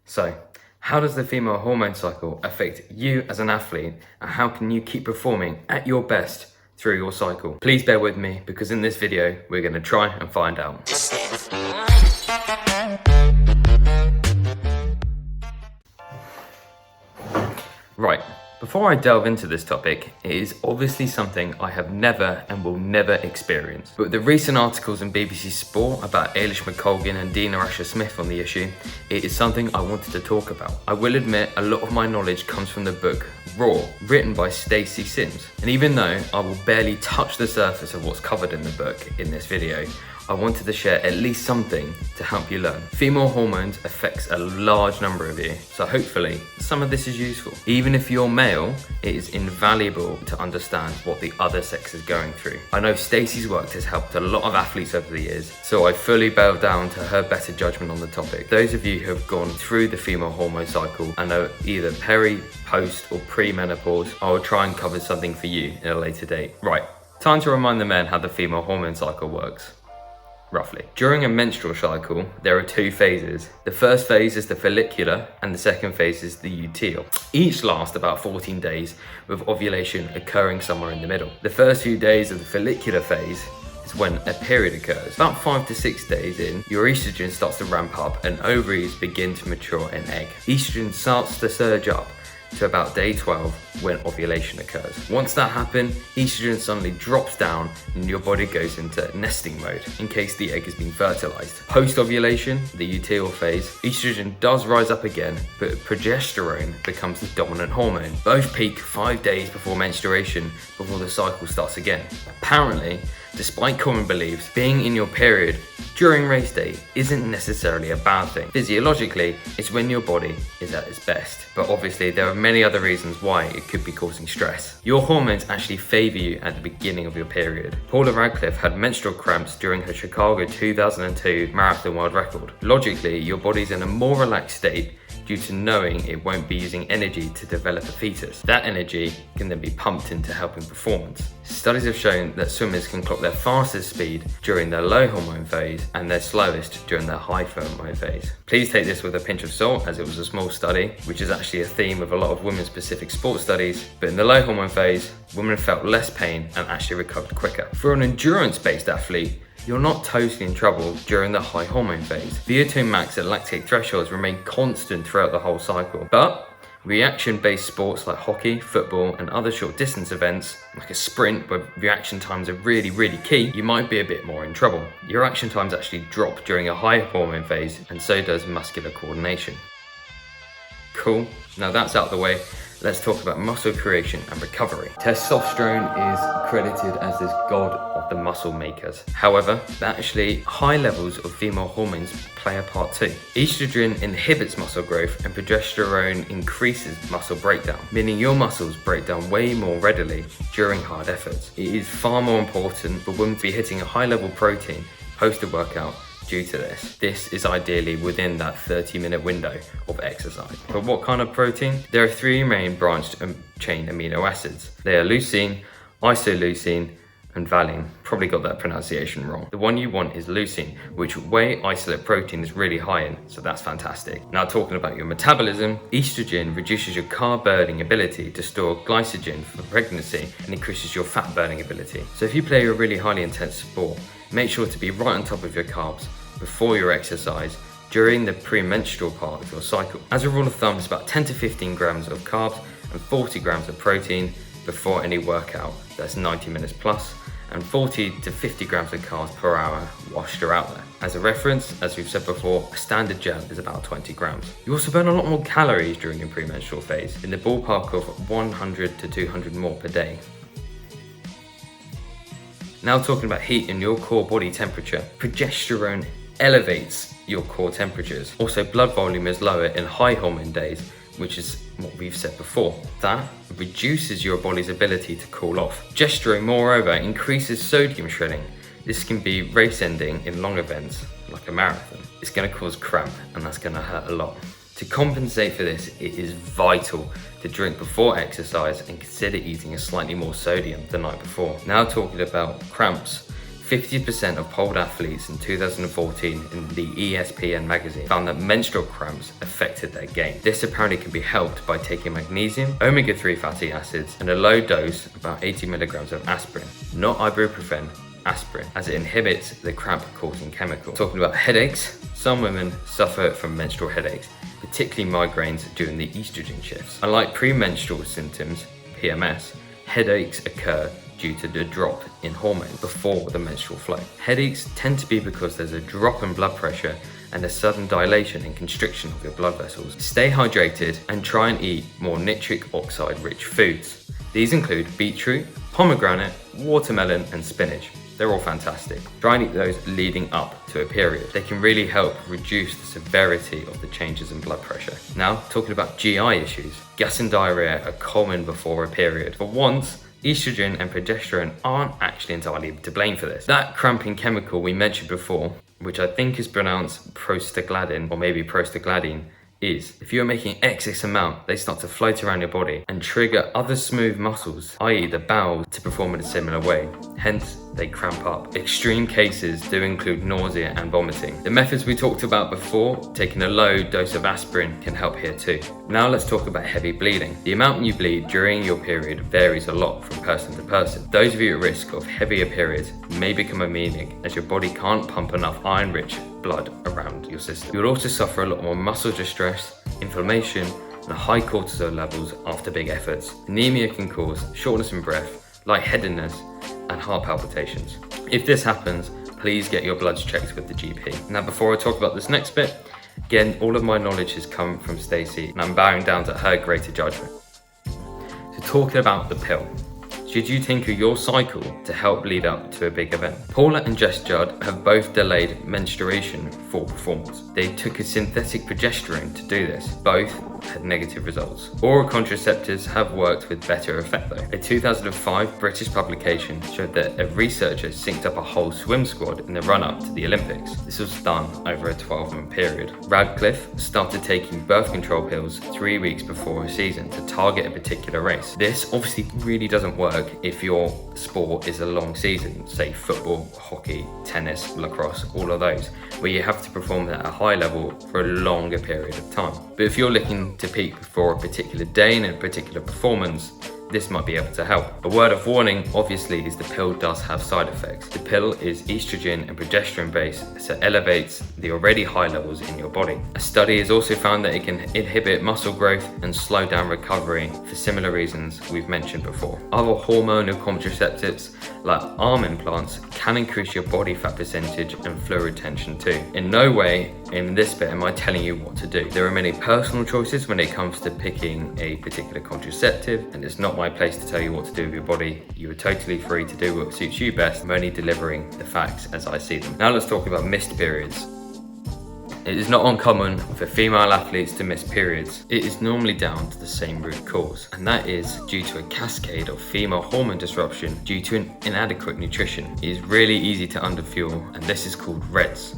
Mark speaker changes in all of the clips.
Speaker 1: So, how does the female hormone cycle affect you as an athlete, and how can you keep performing at your best through your cycle? Please bear with me, because in this video, we're going to try and find out. Right, before I delve into this topic, it is obviously something I have never and will never experience. But with the recent articles in BBC Sport about Eilish, McColgan and Dina on the issue, it is something I wanted to talk about. I will admit a lot of my knowledge comes from the book Raw, written by Stacy T. And even though I will barely touch the surface of what's covered in the book in this video, I wanted to share at least something to help you learn. Female hormones affects a large number of you, so hopefully some of this is useful. Even if you're male, it is invaluable to understand what the other sex is going through. I know Stacey's work has helped a lot of athletes over the years, so I fully bow down to her better judgment on the topic. Those of you who have gone through the female hormone cycle and are either peri, post or pre-menopause, I will try and cover something for you in a later date. Right, time to remind the men how the female hormone cycle works. Roughly. During a menstrual cycle, there are two phases. The first phase is the follicular and the second phase is the luteal. Each last about 14 days, with ovulation occurring somewhere in the middle. The first few days of the follicular phase is when a period occurs. About 5 to 6 days in, your estrogen starts to ramp up and ovaries begin to mature an egg. Estrogen starts to surge up to about day 12 when ovulation occurs. Once that happens, estrogen suddenly drops down and your body goes into nesting mode in case the egg has been fertilized. Post-ovulation, the luteal phase, estrogen does rise up again, but progesterone becomes the dominant hormone. Both peak 5 days before menstruation before the cycle starts again. Apparently, despite common beliefs, being in your period during race day isn't necessarily a bad thing. Physiologically, it's when your body is at its best. But obviously, there are many other reasons why it could be causing stress. Your hormones actually favor you at the beginning of your period. Paula Radcliffe had menstrual cramps during her Chicago 2002 marathon world record. Logically, your body's in a more relaxed state due to knowing it won't be using energy to develop a fetus. That energy can then be pumped into helping performance. Studies have shown that swimmers can clock their fastest speed during their low hormone phase and their slowest during their high hormone phase. Please take this with a pinch of salt, as it was a small study, which is actually a theme of a lot of women-specific sports studies. But in the low hormone phase, women felt less pain and actually recovered quicker. For an endurance-based athlete, you're not totally in trouble during the high hormone phase. VO2 max and lactate thresholds remain constant throughout the whole cycle. But reaction-based sports like hockey, football, and other short distance events, like a sprint where reaction times are really key, you might be a bit more in trouble. Your reaction times actually drop during a high hormone phase, and so does muscular coordination. Cool, now that's out of the way. Let's talk about muscle creation and recovery. Testosterone is credited as this god of the muscle makers. However, actually high levels of female hormones play a part too. Estrogen inhibits muscle growth and progesterone increases muscle breakdown, meaning your muscles break down way more readily during hard efforts. It is far more important for women to be hitting a high level protein post a workout. Due to this. This is ideally within that 30-minute window of exercise. But what kind of protein? There are 3 main branched chain amino acids. They are leucine, isoleucine, and valine. Probably got that pronunciation wrong. The one you want is leucine, which whey isolate protein is really high in, so that's fantastic. Now talking about your metabolism, estrogen reduces your carb burning ability to store glycogen for pregnancy and increases your fat burning ability. So if you play a really highly intense sport, make sure to be right on top of your carbs before your exercise during the premenstrual part of your cycle. As a rule of thumb, it's about 10 to 15 grams of carbs and 40 grams of protein before any workout. That's 90 minutes plus, and 40 to 50 grams of carbs per hour washed are out there. As a reference, as we've said before, a standard gel is about 20 grams. You also burn a lot more calories during your premenstrual phase, in the ballpark of 100 to 200 more per day. Now talking about heat and your core body temperature, progesterone elevates your core temperatures. Also, blood volume is lower in high hormone days, which is what we've said before. That reduces your body's ability to cool off. Progesterone, moreover, increases sodium shredding. This can be race ending in long events, like a marathon. It's gonna cause cramp, and that's gonna hurt a lot. To compensate for this, it is vital to drink before exercise and consider eating a slightly more sodium the night before. Now talking about cramps, 50% of polled athletes in 2014 in the ESPN magazine found that menstrual cramps affected their game. This apparently can be helped by taking magnesium, omega-3 fatty acids, and a low dose, about 80 milligrams of aspirin, not ibuprofen, aspirin, as it inhibits the cramp-causing chemical. Talking about headaches, some women suffer from menstrual headaches, particularly migraines during the estrogen shifts. Unlike premenstrual symptoms, PMS, headaches occur due to the drop in hormone before the menstrual flow. Headaches tend to be because there's a drop in blood pressure and a sudden dilation and constriction of your blood vessels. Stay hydrated and try and eat more nitric oxide rich foods. These include beetroot, pomegranate, watermelon, and spinach. They're all fantastic. Try and eat those leading up to a period. They can really help reduce the severity of the changes in blood pressure. Now, talking about GI issues. Gas and diarrhea are common before a period. For once, estrogen and progesterone aren't actually entirely to blame for this. That cramping chemical we mentioned before, which I think is pronounced prostaglandin or maybe prostaglandine, if you're making excess amount, they start to float around your body and trigger other smooth muscles, i.e. the bowels, to perform in a similar way. Hence, they cramp up. Extreme cases do include nausea and vomiting. The methods we talked about before, taking a low dose of aspirin, can help here too. Now let's talk about heavy bleeding. The amount you bleed during your period varies a lot from person to person. Those of you at risk of heavier periods may become anemic as your body can't pump enough iron-rich blood around your system. You'll also suffer a lot more muscle distress, inflammation, and high cortisol levels after big efforts. Anemia can cause shortness in breath, lightheadedness, and heart palpitations. If this happens, please get your bloods checked with the GP. Now, before I talk about this next bit, again, all of my knowledge has come from Stacy, and I'm bowing down to her greater judgment. So talking about the pill. Should you tinker your cycle to help lead up to a big event? Paula and Jess Judd have both delayed menstruation for performance. They took a synthetic progesterone to do this. Both had negative results. Oral contraceptives have worked with better effect though. A 2005 British publication showed that a researcher synced up a whole swim squad in the run-up to the Olympics. This was done over a 12-month period. Radcliffe started taking birth control pills 3 weeks before a season to target a particular race. This obviously really doesn't work if your sport is a long season, say football, hockey, tennis, lacrosse, all of those, where you have to perform at a high level for a longer period of time. But if you're looking to peak for a particular day in a particular performance, this might be able to help. A word of warning, obviously, is the pill does have side effects. The pill is estrogen and progesterone based, so it elevates the already high levels in your body. A study has also found that it can inhibit muscle growth and slow down recovery for similar reasons we've mentioned before. Other hormonal contraceptives, like arm implants, can increase your body fat percentage and fluid retention too. In no way in this bit am I telling you what to do. There are many personal choices when it comes to picking a particular contraceptive, and it's not my place to tell you what to do with your body. You are totally free to do what suits you best. I'm only delivering the facts as I see them. Now let's talk about missed periods. It is not uncommon for female athletes to miss periods. It is normally down to the same root cause, and that is due to a cascade of female hormone disruption due to an inadequate nutrition. It is really easy to underfuel, and this is called REDS.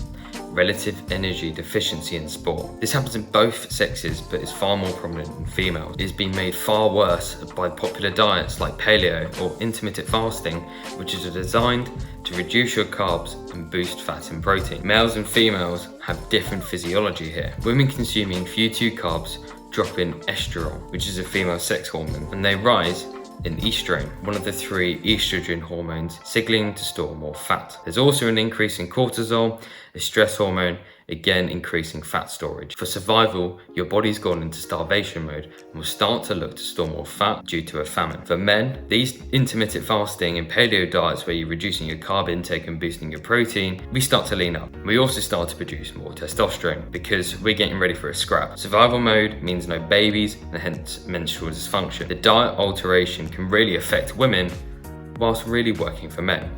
Speaker 1: Relative energy deficiency in sport. This happens in both sexes, but is far more prominent in females. It has been made far worse by popular diets like paleo or intermittent fasting, which is designed to reduce your carbs and boost fat and protein. Males and females have different physiology here. Women consuming few carbs drop in estradiol, which is a female sex hormone, and they rise in estrone, one of the 3 estrogen hormones, signaling to store more fat. There's also an increase in cortisol, a stress hormone, again increasing fat storage. For survival, your body's gone into starvation mode and will start to look to store more fat due to a famine. For men, these intermittent fasting and paleo diets where you're reducing your carb intake and boosting your protein, we start to lean up. We also start to produce more testosterone because we're getting ready for a scrap. Survival mode means no babies and hence menstrual dysfunction. The diet alteration can really affect women whilst really working for men.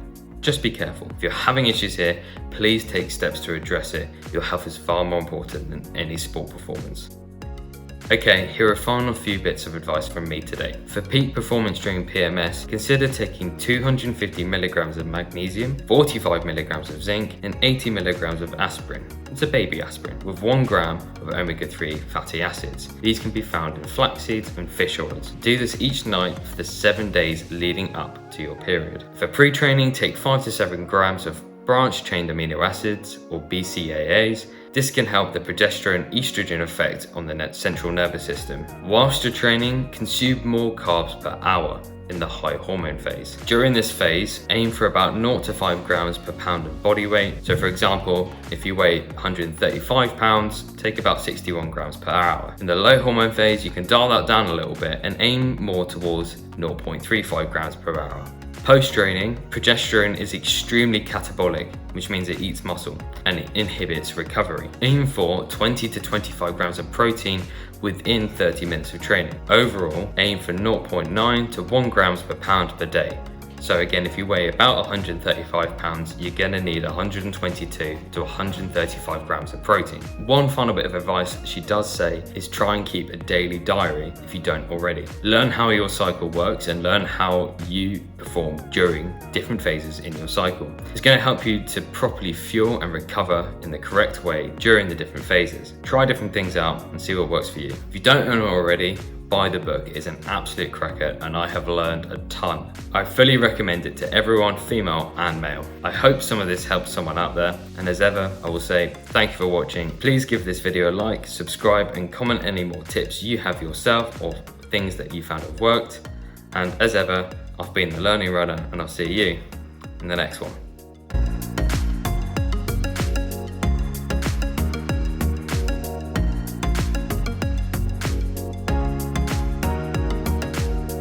Speaker 1: Just be careful. If you're having issues here, please take steps to address it. Your health is far more important than any sport performance. Okay, here are a final few bits of advice from me today. For peak performance during PMS, consider taking 250 milligrams of magnesium, 45 milligrams of zinc, and 80 milligrams of aspirin It's a baby aspirin with 1 gram of omega-3 fatty acids. These can be found in flax seeds and fish oils. Do this each night for the 7 days leading up to your period. For pre-training, take 5 to 7 grams of branch-chain amino acids, or BCAAs. This can help the progesterone-estrogen effect on the central nervous system. Whilst you're training, consume more carbs per hour in the high hormone phase. During this phase, aim for about 0 to 5 grams per pound of body weight. So for example, if you weigh 135 pounds, take about 61 grams per hour. In the low hormone phase, you can dial that down a little bit and aim more towards 0.35 grams per hour. Post-training, progesterone is extremely catabolic, which means it eats muscle and it inhibits recovery. Aim for 20 to 25 grams of protein within 30 minutes of training. Overall, aim for 0.9 to 1 grams per pound per day. So again, if you weigh about 135 pounds, you're gonna need 122 to 135 grams of protein. One final bit of advice she does say is try and keep a daily diary if you don't already. Learn how your cycle works and learn how you perform during different phases in your cycle. It's gonna help you to properly fuel and recover in the correct way during the different phases. Try different things out and see what works for you. If you don't own it already, buy the book. It's an absolute cracker and I have learned a ton. I fully recommend it to everyone, female and male. I hope some of this helps someone out there, and as ever, I will say thank you for watching. Please give this video a like, subscribe and comment any more tips you have yourself or things that you found have worked. And as ever, I've been the Learning Runner and I'll see you in the next one.